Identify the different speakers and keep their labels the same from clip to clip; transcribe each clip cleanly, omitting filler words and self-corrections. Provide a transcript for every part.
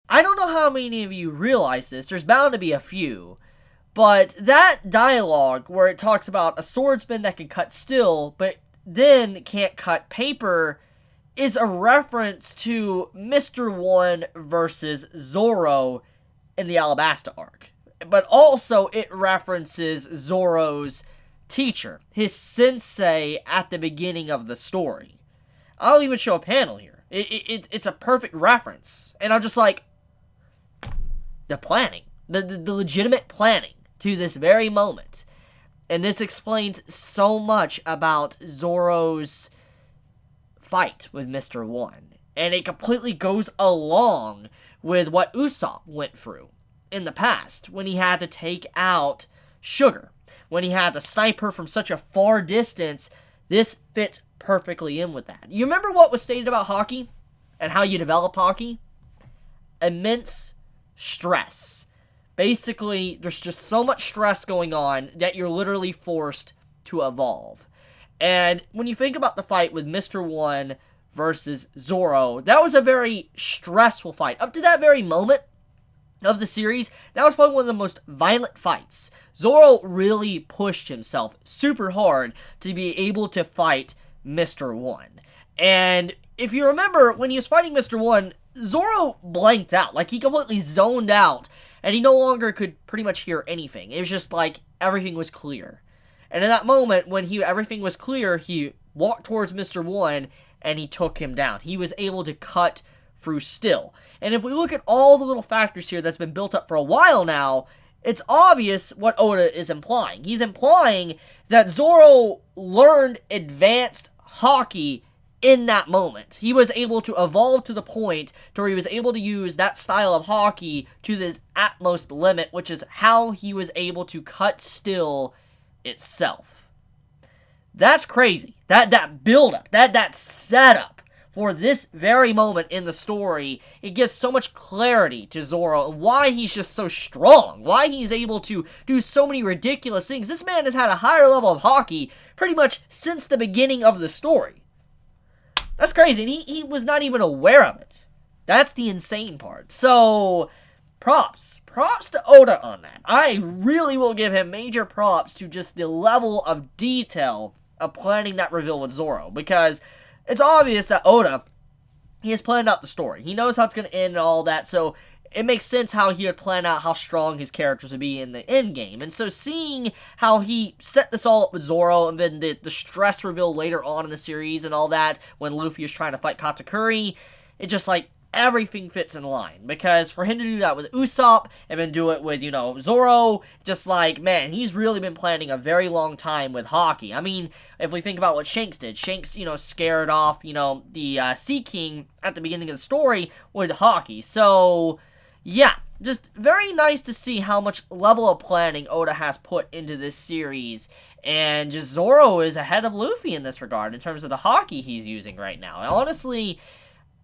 Speaker 1: I don't know how many of you realize this, there's bound to be a few, but that dialogue where it talks about a swordsman that can cut steel, but then can't cut paper, is a reference to Mr. One versus Zoro in the Alabasta arc. But also it references Zoro's teacher, his sensei at the beginning of the story. I'll even show a panel here. It's a perfect reference. And I'm just like, the planning, the legitimate planning to this very moment. And this explains so much about Zoro's fight with Mr. One. And it completely goes along with what Usopp went through in the past when he had to take out Sugar. When he had to snipe her from such a far distance, this fits perfectly in with that. You remember what was stated about haki and how you develop haki? Immense stress. Basically, there's just so much stress going on that you're literally forced to evolve. And when you think about the fight with Mr. One versus Zoro, that was a very stressful fight. Up to that very moment of the series, that was probably one of the most violent fights. Zoro really pushed himself super hard to be able to fight Mr. One. And if you remember, when he was fighting Mr. One, Zoro blanked out. Like, he completely zoned out, and he no longer could pretty much hear anything. It was just like everything was clear. And in that moment, when everything was clear, he walked towards Mr. One, and he took him down. He was able to cut through steel. And if we look at all the little factors here that's been built up for a while now, it's obvious what Oda is implying. He's implying that Zoro learned advanced haki in that moment. He was able to evolve to the point to where he was able to use that style of haki to his utmost limit, which is how he was able to cut steel itself. That's crazy. That build-up, that setup for this very moment in the story, it gives so much clarity to Zoro and why he's just so strong, why he's able to do so many ridiculous things. This man has had a higher level of haki pretty much since the beginning of the story. That's crazy, and he was not even aware of it. That's the insane part. So, props to Oda on that. I really will give him major props to just the level of detail of planning that reveal with Zoro, because it's obvious that Oda, he has planned out the story. He knows how it's going to end and all that, so it makes sense how he would plan out how strong his characters would be in the end game. And so seeing how he set this all up with Zoro, and then the stress reveal later on in the series and all that, when Luffy is trying to fight Katakuri, it just like, everything fits in line. Because for him to do that with Usopp, and then do it with, Zoro, just like, man, he's really been planning a very long time with haki. I mean, if we think about what Shanks did, Shanks, scared off, the Sea King at the beginning of the story with haki. So, yeah, just very nice to see how much level of planning Oda has put into this series. And just Zoro is ahead of Luffy in this regard, in terms of the haki he's using right now. And honestly,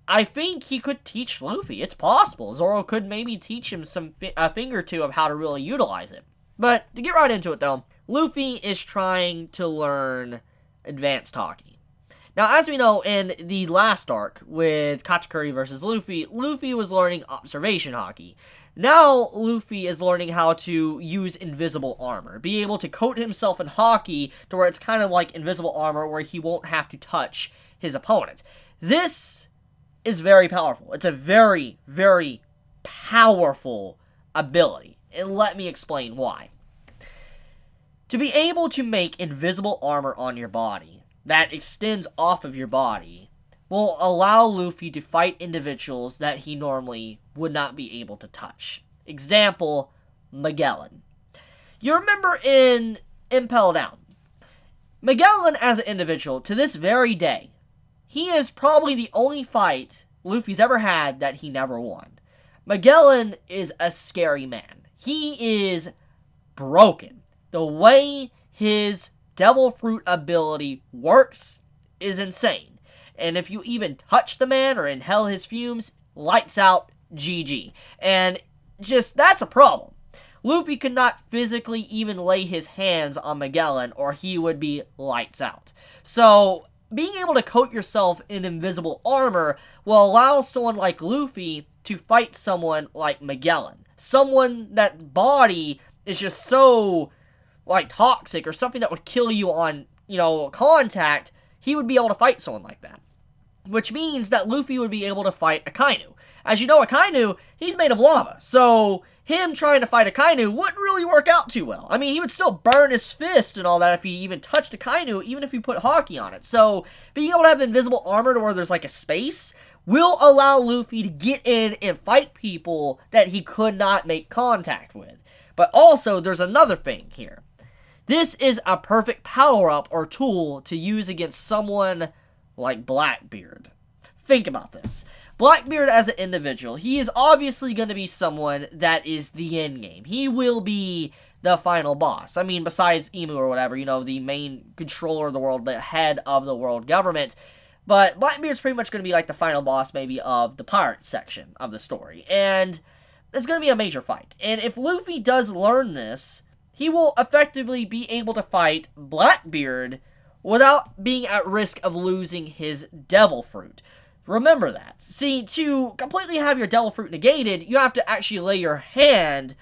Speaker 1: I think he could teach Luffy. It's possible. Zoro could maybe teach him a thing or two of how to really utilize it. But to get right into it, though, Luffy is trying to learn advanced haki. Now, as we know, in the last arc with Katakuri versus Luffy, Luffy was learning observation haki. Now, Luffy is learning how to use invisible armor, be able to coat himself in haki to where it's kind of like invisible armor where he won't have to touch his opponent. This is very powerful. It's a very, very powerful ability. And let me explain why. To be able to make invisible armor on your body that extends off of your body will allow Luffy to fight individuals that he normally would not be able to touch. Example, Magellan. You remember in Impel Down, Magellan as an individual, to this very day, he is probably the only fight Luffy's ever had that he never won. Magellan is a scary man. He is broken. The way his Devil Fruit ability works is insane. And if you even touch the man or inhale his fumes, lights out, GG. And just, that's a problem. Luffy could not physically even lay his hands on Magellan or he would be lights out. So, being able to coat yourself in invisible armor will allow someone like Luffy to fight someone like Magellan. Someone that body is just so, like, toxic or something that would kill you on, contact. He would be able to fight someone like that. Which means that Luffy would be able to fight Akainu. As you know, Akainu, he's made of lava. So, him trying to fight Akainu wouldn't really work out too well. I mean, he would still burn his fist and all that if he even touched Akainu, even if you put haki on it. So, being able to have invisible armor to where there's like a space will allow Luffy to get in and fight people that he could not make contact with. But also, there's another thing here. This is a perfect power-up or tool to use against someone like Blackbeard. Think about this. Blackbeard as an individual, he is obviously going to be someone that is the end game. He will be the final boss. I mean, besides Emu or whatever, the main controller of the world, the head of the world government. But Blackbeard's pretty much going to be like the final boss maybe of the pirate section of the story. And it's going to be a major fight. And if Luffy does learn this, he will effectively be able to fight Blackbeard without being at risk of losing his devil fruit. Remember that. See, to completely have your devil fruit negated, you have to actually lay your hand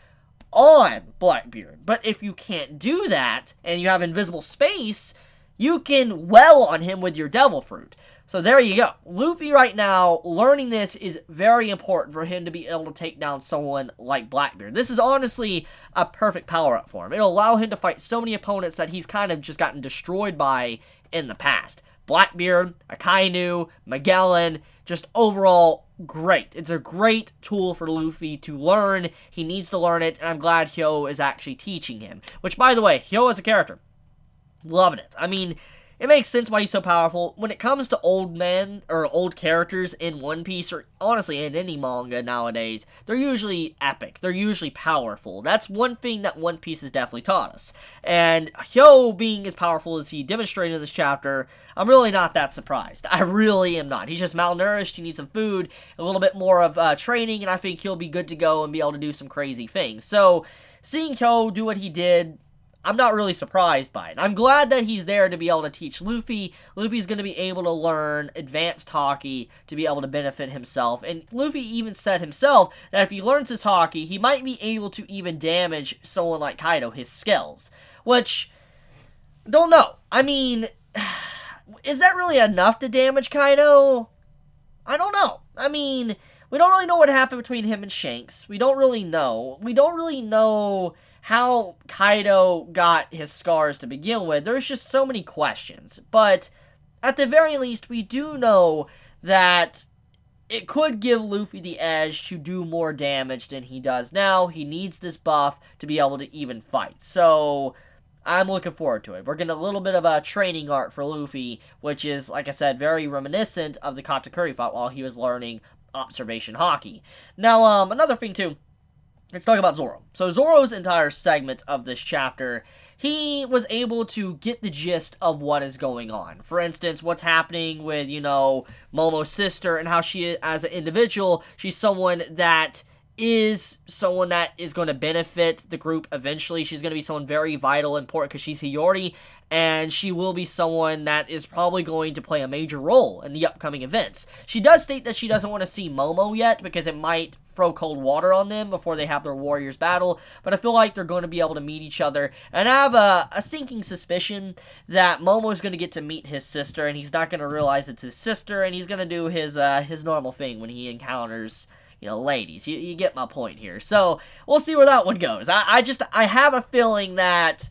Speaker 1: on Blackbeard. But if you can't do that, and you have invisible space, you can well on him with your devil fruit. So there you go. Luffy right now, learning this is very important for him to be able to take down someone like Blackbeard. This is honestly a perfect power-up for him. It'll allow him to fight so many opponents that he's kind of just gotten destroyed by in the past. Blackbeard, Akainu, Magellan, just overall great. It's a great tool for Luffy to learn. He needs to learn it, and I'm glad Hyo is actually teaching him. Which, by the way, Hyo as a character, loving it. I mean, it makes sense why he's so powerful. When it comes to old men, or old characters in One Piece, or honestly in any manga nowadays, they're usually epic. They're usually powerful. That's one thing that One Piece has definitely taught us. And Hyo being as powerful as he demonstrated in this chapter, I'm really not that surprised. I really am not. He's just malnourished, he needs some food, a little bit more of training, and I think he'll be good to go and be able to do some crazy things. So, seeing Hyo do what he did, I'm not really surprised by it. I'm glad that he's there to be able to teach Luffy. Luffy's going to be able to learn advanced haki to be able to benefit himself. And Luffy even said himself that if he learns his haki, he might be able to even damage someone like Kaido, his skills. Which, don't know. I mean, is that really enough to damage Kaido? I don't know. I mean, we don't really know what happened between him and Shanks. We don't really know. We don't really know how Kaido got his scars to begin with. There's just so many questions. But at the very least, we do know that it could give Luffy the edge to do more damage than he does now. He needs this buff to be able to even fight. So I'm looking forward to it. We're getting a little bit of a training arc for Luffy, which is, like I said, very reminiscent of the Katakuri fight while he was learning observation haki. Now, another thing too, let's talk about Zoro. So Zoro's entire segment of this chapter, he was able to get the gist of what is going on. For instance, what's happening with, Momo's sister and how she, as an individual, she's someone that is going to benefit the group eventually. She's going to be someone very vital, important, because she's Hiyori, and she will be someone that is probably going to play a major role in the upcoming events. She does state that she doesn't want to see Momo yet, because it might throw cold water on them before they have their warriors battle, but I feel like they're going to be able to meet each other, and I have a sinking suspicion that Momo's going to get to meet his sister, and he's not going to realize it's his sister, and he's going to do his normal thing when he encounters ladies. You get my point here. So, we'll see where that one goes. I have a feeling that,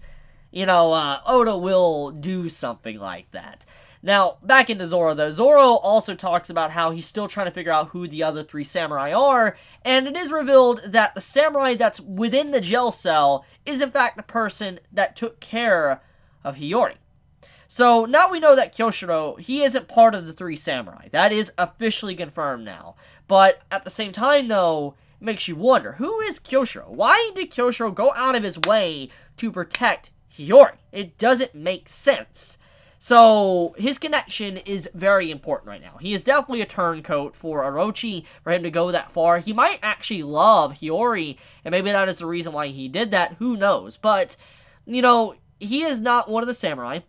Speaker 1: Oda will do something like that. Now, back into Zoro, though. Zoro also talks about how he's still trying to figure out who the other 3 samurai are, and it is revealed that the samurai that's within the jail cell is, in fact, the person that took care of Hiyori. So, now we know that Kyoshiro, he isn't part of the 3 samurai. That is officially confirmed now. But, at the same time, though, it makes you wonder, who is Kyoshiro? Why did Kyoshiro go out of his way to protect Hiyori? It doesn't make sense. So, his connection is very important right now. He is definitely a turncoat for Orochi, for him to go that far. He might actually love Hiyori, and maybe that is the reason why he did that. Who knows? But, he is not one of the samurai.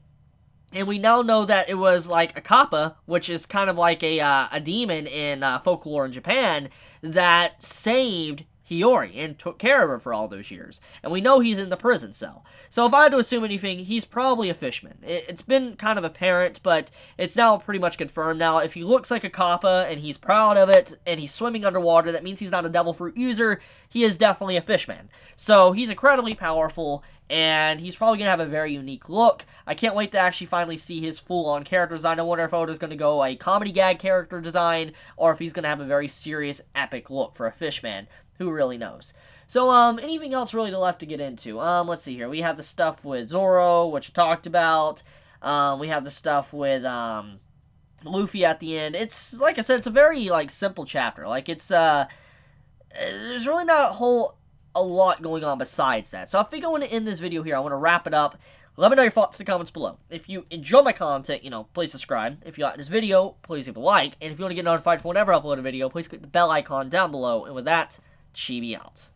Speaker 1: And we now know that it was like a kappa, which is kind of like a demon in folklore in Japan, that saved Hiyori and took care of her for all those years. And we know he's in the prison cell. So if I had to assume anything, he's probably a fishman. It's been kind of apparent, but it's now pretty much confirmed. Now, if he looks like a kappa and he's proud of it and he's swimming underwater, that means he's not a devil fruit user. He is definitely a fishman. So he's incredibly powerful, and he's probably going to have a very unique look. I can't wait to actually finally see his full-on character design. I wonder if Oda's going to go a comedy gag character design, or if he's going to have a very serious, epic look for a fishman. Who really knows? So, anything else really left to get into? Let's see here. We have the stuff with Zoro, which I talked about. We have the stuff with, Luffy at the end. It's, like I said, it's a very, like, simple chapter. Like, it's, there's really not a lot going on besides that. So I think I want to end this video here. I want to wrap it up. Let me know your thoughts in the comments below. If you enjoy my content, please subscribe. If you like this video, please leave a like. And if you want to get notified for whenever I upload a video, please click the bell icon down below. And with that, Chibi out.